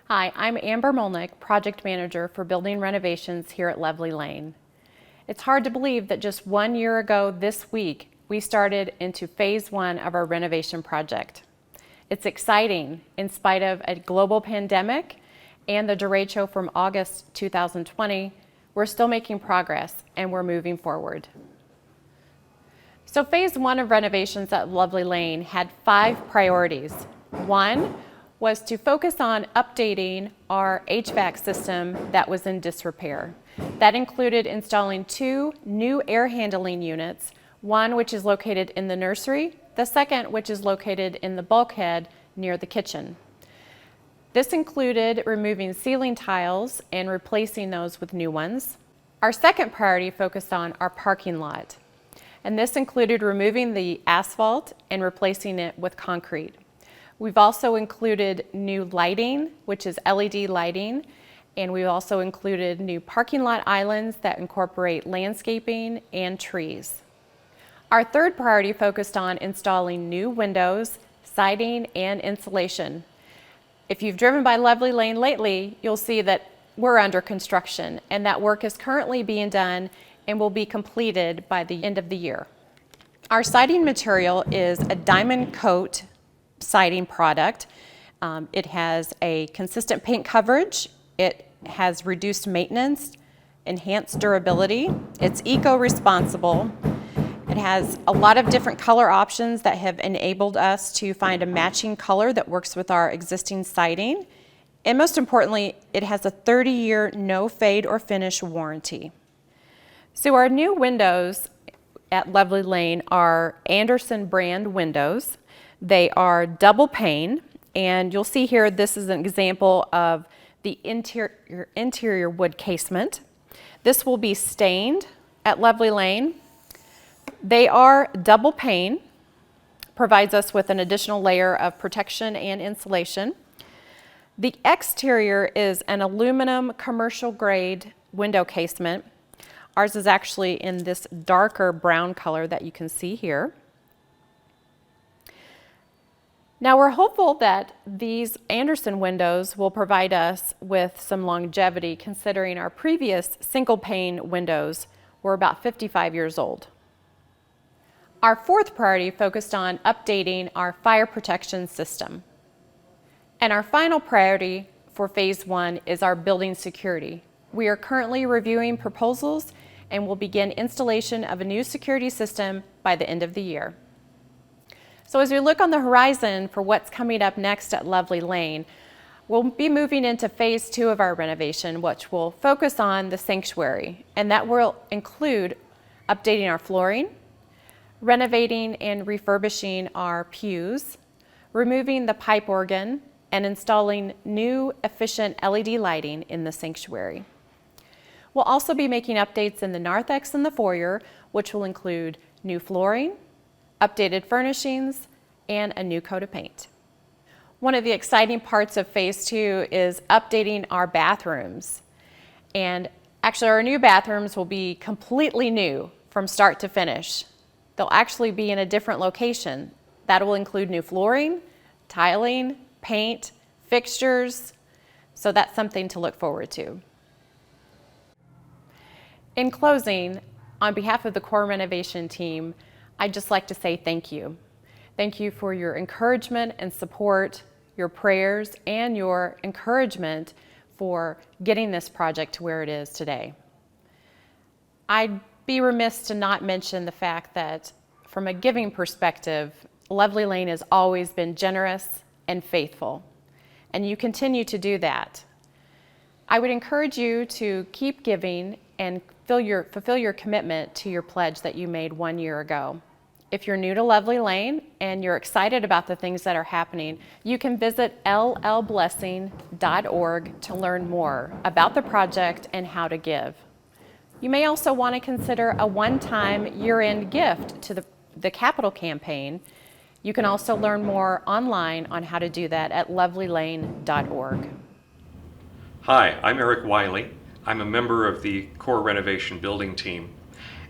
Hi, I'm Amber Mulnik, Project Manager for Building Renovations here at Lovely Lane. It's hard to believe that just 1 year ago this week, we started into phase 1 of our renovation project. It's exciting in spite of a global pandemic and the Derecho from August 2020. We're still making progress and we're moving forward. So phase 1 of renovations at Lovely Lane had 5 priorities. 1 was to focus on updating our HVAC system that was in disrepair. That included installing 2 new air handling units, one which is located in the nursery, the second which is located in the bulkhead near the kitchen. This included removing ceiling tiles and replacing those with new ones. Our second priority focused on our parking lot, and this included removing the asphalt and replacing it with concrete. We've also included new lighting, which is LED lighting, and we've also included new parking lot islands that incorporate landscaping and trees. Our third priority focused on installing new windows, siding, and insulation. If you've driven by Lovely Lane lately, you'll see that we're under construction, and that work is currently being done and will be completed by the end of the year. Our siding material is a diamond coat siding product. It has a consistent paint coverage. It has reduced maintenance, enhanced durability. It's eco-responsible. It has a lot of different color options that have enabled us to find a matching color that works with our existing siding. And most importantly, it has a 30-year no fade or finish warranty. So our new windows at Lovely Lane are Andersen brand windows. They are double pane, and you'll see here this is an example of the interior wood casement. This will be stained at Lovely Lane. They are double pane, provides us with an additional layer of protection and insulation. The exterior is an aluminum commercial grade window casement. Ours is actually in this darker brown color that you can see here. Now we're hopeful that these Andersen windows will provide us with some longevity, considering our previous single pane windows were about 55 years old. Our fourth priority focused on updating our fire protection system. And our final priority for phase 1 is our building security. We are currently reviewing proposals and will begin installation of a new security system by the end of the year. So as we look on the horizon for what's coming up next at Lovely Lane, we'll be moving into phase 2 of our renovation, which will focus on the sanctuary, and that will include updating our flooring, renovating and refurbishing our pews, removing the pipe organ, and installing new efficient LED lighting in the sanctuary. We'll also be making updates in the narthex and the foyer, which will include new flooring, updated furnishings, and a new coat of paint. One of the exciting parts of phase 2 is updating our bathrooms. And actually our new bathrooms will be completely new from start to finish. They'll actually be in a different location. That will include new flooring, tiling, paint, fixtures, so that's something to look forward to. In closing, on behalf of the core renovation team, I'd just like to say thank you. Thank you for your encouragement and support, your prayers, and your encouragement for getting this project to where it is today. I'd be remiss to not mention the fact that from a giving perspective, Lovely Lane has always been generous and faithful, and you continue to do that. I would encourage you to keep giving and fulfill your commitment to your pledge that you made 1 year ago. If you're new to Lovely Lane and you're excited about the things that are happening, you can visit LLblessing.org to learn more about the project and how to give. You may also want to consider a one-time year-end gift to the capital campaign. You can also learn more online on how to do that at lovelylane.org. Hi, I'm Eric Wylie. I'm a member of the core renovation building team.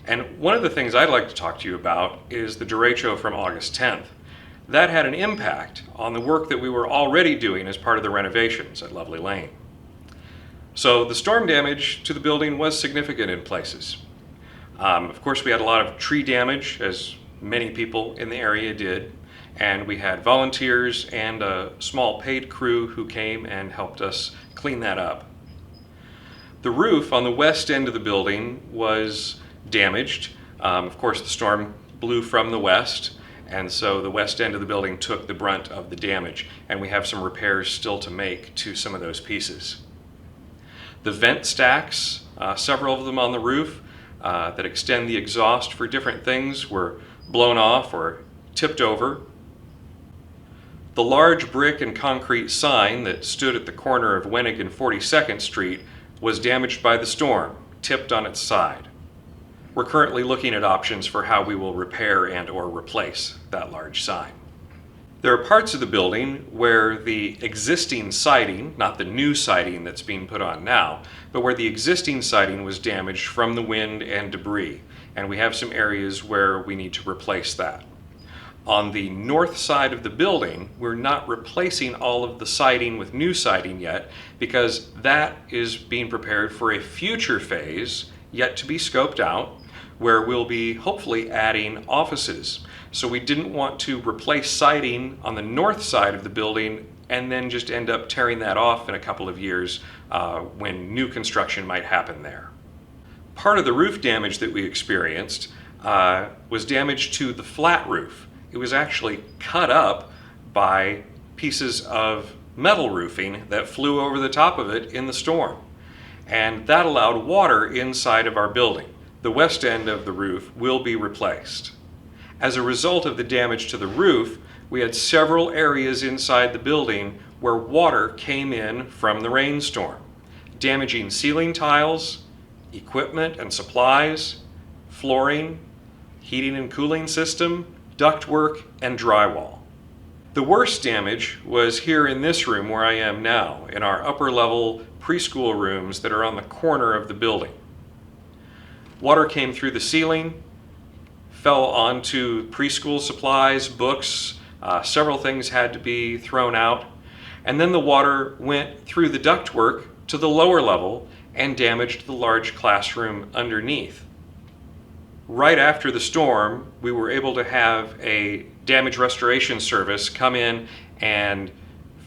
And one of the things I'd like to talk to you about is the derecho from August 10th. that had an impact on the work that we were already doing as part of the renovations at Lovely Lane. So the storm damage to the building was significant in places. Of course, we had a lot of tree damage, as many people in the area did, and we had volunteers and a small paid crew who came and helped us clean that up. The roof on the west end of the building was damaged. Of course, the storm blew from the west, and so the west end of the building took the brunt of the damage, and we have some repairs still to make to some of those pieces. The vent stacks, several of them on the roof that extend the exhaust for different things, were blown off or tipped over. The large brick and concrete sign that stood at the corner of Wenig and 42nd Street was damaged by the storm, tipped on its side. We're currently looking at options for how we will repair and or replace that large sign. There are parts of the building where the existing siding, not the new siding that's being put on now, but where the existing siding was damaged from the wind and debris, and we have some areas where we need to replace that. On the north side of the building, we're not replacing all of the siding with new siding yet, because that is being prepared for a future phase yet to be scoped out, where we'll be hopefully adding offices. So we didn't want to replace siding on the north side of the building and then just end up tearing that off in a couple of years when new construction might happen there. Part of the roof damage that we experienced was damage to the flat roof. It was actually cut up by pieces of metal roofing that flew over the top of it in the storm. And that allowed water inside of our building. The west end of the roof will be replaced. As a result of the damage to the roof, we had several areas inside the building where water came in from the rainstorm, damaging ceiling tiles, equipment and supplies, flooring, heating and cooling system, ductwork, and drywall. The worst damage was here in this room where I am now, in our upper level preschool rooms that are on the corner of the building. Water came through the ceiling, fell onto preschool supplies, books, several things had to be thrown out, and then the water went through the ductwork to the lower level and damaged the large classroom underneath. Right after the storm, we were able to have a damage restoration service come in, and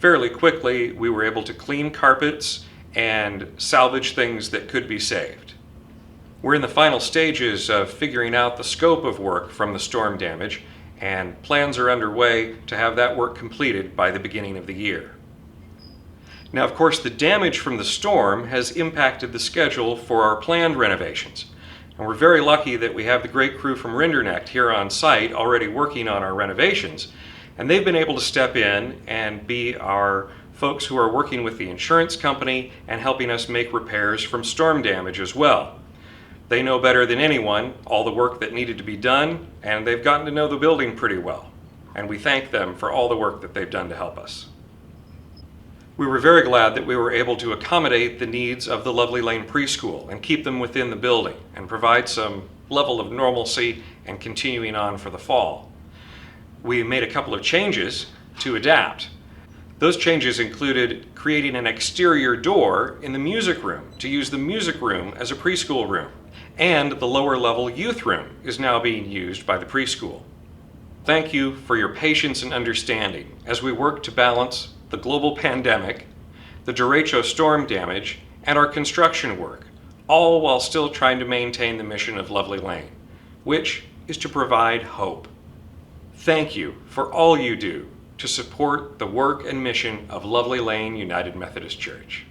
fairly quickly we were able to clean carpets and salvage things that could be saved. We're in the final stages of figuring out the scope of work from the storm damage, and plans are underway to have that work completed by the beginning of the year. Now, of course, the damage from the storm has impacted the schedule for our planned renovations. And we're very lucky that we have the great crew from Rinderknecht here on site already working on our renovations. And they've been able to step in and be our folks who are working with the insurance company and helping us make repairs from storm damage as well. They know better than anyone all the work that needed to be done, and they've gotten to know the building pretty well. And we thank them for all the work that they've done to help us. We were very glad that we were able to accommodate the needs of the Lovely Lane preschool and keep them within the building and provide some level of normalcy and continuing on for the fall. We made a couple of changes to adapt. Those changes included creating an exterior door in the music room to use the music room as a preschool room, and the lower level youth room is now being used by the preschool. Thank you for your patience and understanding as we work to balance the global pandemic, the Derecho storm damage, and our construction work, all while still trying to maintain the mission of Lovely Lane, which is to provide hope. Thank you for all you do to support the work and mission of Lovely Lane United Methodist Church.